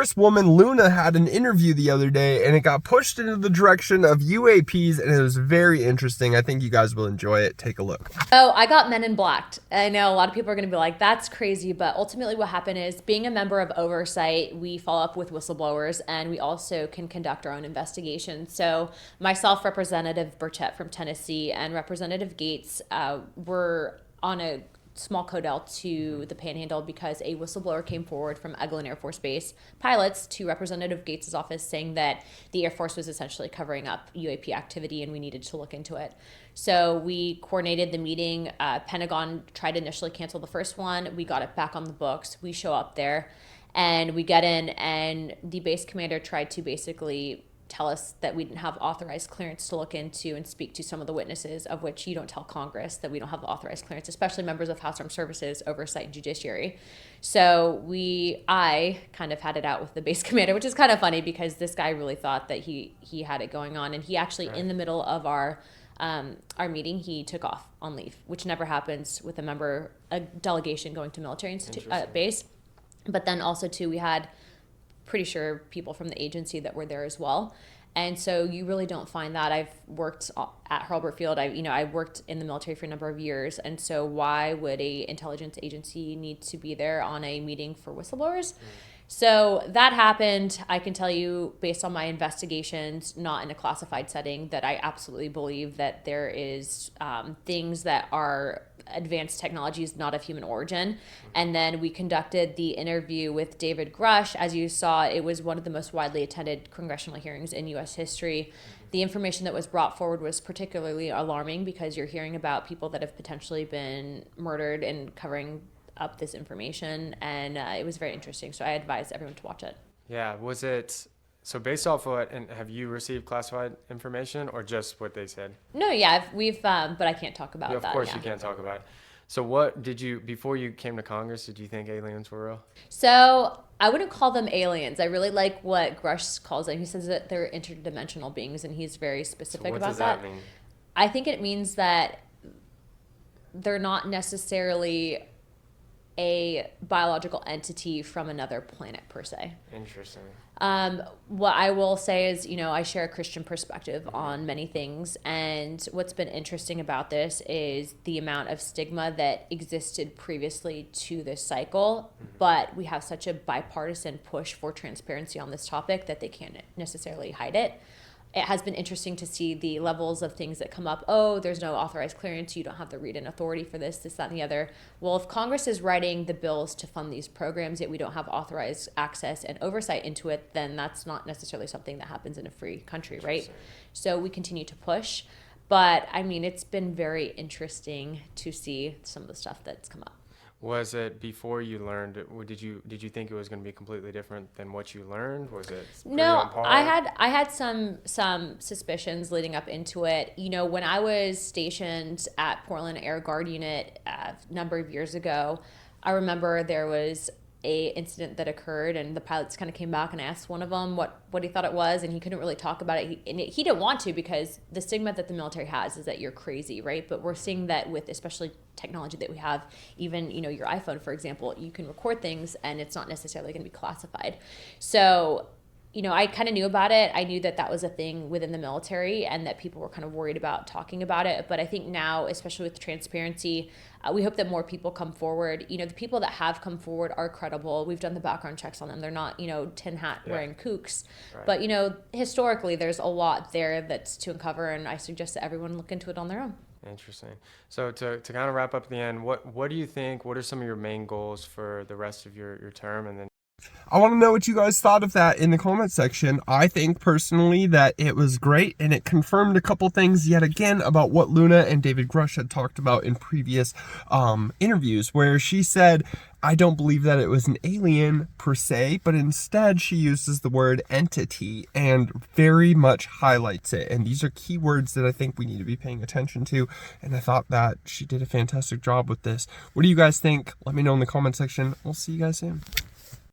Congresswoman Luna had an interview the other day, and it got pushed into the direction of UAPs, and it was very interesting. I think you guys will enjoy it. Take a look. Oh, I got Men in Blacked. I know a lot of people are going to be like, that's crazy, but ultimately what happened is, being a member of oversight, we follow up with whistleblowers, and we also can conduct our own investigations. So myself, Representative Burchett from Tennessee, and Representative Gates were on a small codel to the Panhandle because a whistleblower came forward from Eglin Air Force Base pilots to Representative Gates' office saying that the Air Force was essentially covering up UAP activity and we needed to look into it. So we coordinated the meeting. Pentagon tried to initially cancel the first one. We got it back on the books. We show up there and we get in, and the base commander tried to basically tell us that we didn't have authorized clearance to look into and speak to some of the witnesses, of which you don't tell Congress that we don't have the authorized clearance, especially members of House Armed Services, Oversight, and Judiciary. So I kind of had it out with the base commander, which is kind of funny because this guy really thought that he had it going on, and he actually, in the middle of our meeting, he took off on leave, which never happens with a delegation going to military base. But then also too, we had pretty sure people from the agency that were there as well. And so you really don't find that. I've worked at Hurlburt Field. I worked in the military for a number of years. And so why would a intelligence agency need to be there on a meeting for whistleblowers? So that happened. I can tell you, based on my investigations, not in a classified setting, that I absolutely believe that there is things that are advanced technologies not of human origin. And then we conducted the interview with David Grush. As you saw, it was one of the most widely attended congressional hearings in U.S. history. The information that was brought forward was particularly alarming because you're hearing about people that have potentially been murdered and covering up this information, and it was very interesting. So I advise everyone to watch it. Yeah, was it so based off what, and have you received classified information or just what they said? No, yeah, we've but I can't talk about that. Of course you can't talk about it. So what did you, before you came to Congress, did you think aliens were real? So I wouldn't call them aliens. I really like what Grush calls them. He says that they're interdimensional beings, and he's very specific about that. What does that mean? I think it means that they're not necessarily a biological entity from another planet per se. Interesting. What I will say is, I share a Christian perspective on many things, and what's been interesting about this is the amount of stigma that existed previously to this cycle, but we have such a bipartisan push for transparency on this topic that they can't necessarily hide it. It has been interesting to see the levels of things that come up. Oh, there's no authorized clearance. You don't have the read-in authority for this, that, and the other. Well, if Congress is writing the bills to fund these programs, yet we don't have authorized access and oversight into it, then that's not necessarily something that happens in a free country, right? So we continue to push. But, it's been very interesting to see some of the stuff that's come up. Was it before you learned? Did you think it was going to be completely different than what you learned? Was it no? On par? I had some suspicions leading up into it. When I was stationed at Portland Air Guard Unit a number of years ago, I remember there was a incident that occurred, and the pilots kind of came back, and I asked one of them what he thought it was, and he couldn't really talk about it. He didn't want to, because the stigma that the military has is that you're crazy, right? But we're seeing that with especially technology that we have, even your iPhone, for example, you can record things and it's not necessarily going to be classified. So I kind of knew about it. I knew that that was a thing within the military and that people were kind of worried about talking about it. But I think now, especially with transparency, we hope that more people come forward. The people that have come forward are credible. We've done the background checks on them. They're not, tin hat wearing kooks. Right. But, historically, there's a lot there that's to uncover, and I suggest that everyone look into it on their own. Interesting. So to kind of wrap up at the end, what do you think, what are some of your main goals for the rest of your term? And then I want to know what you guys thought of that in the comment section. I think personally that it was great, and it confirmed a couple things yet again about what Luna and David Grush had talked about in previous interviews, where she said, I don't believe that it was an alien per se, but instead she uses the word entity and very much highlights it. And these are key words that I think we need to be paying attention to. And I thought that she did a fantastic job with this. What do you guys think? Let me know in the comment section. We'll see you guys soon.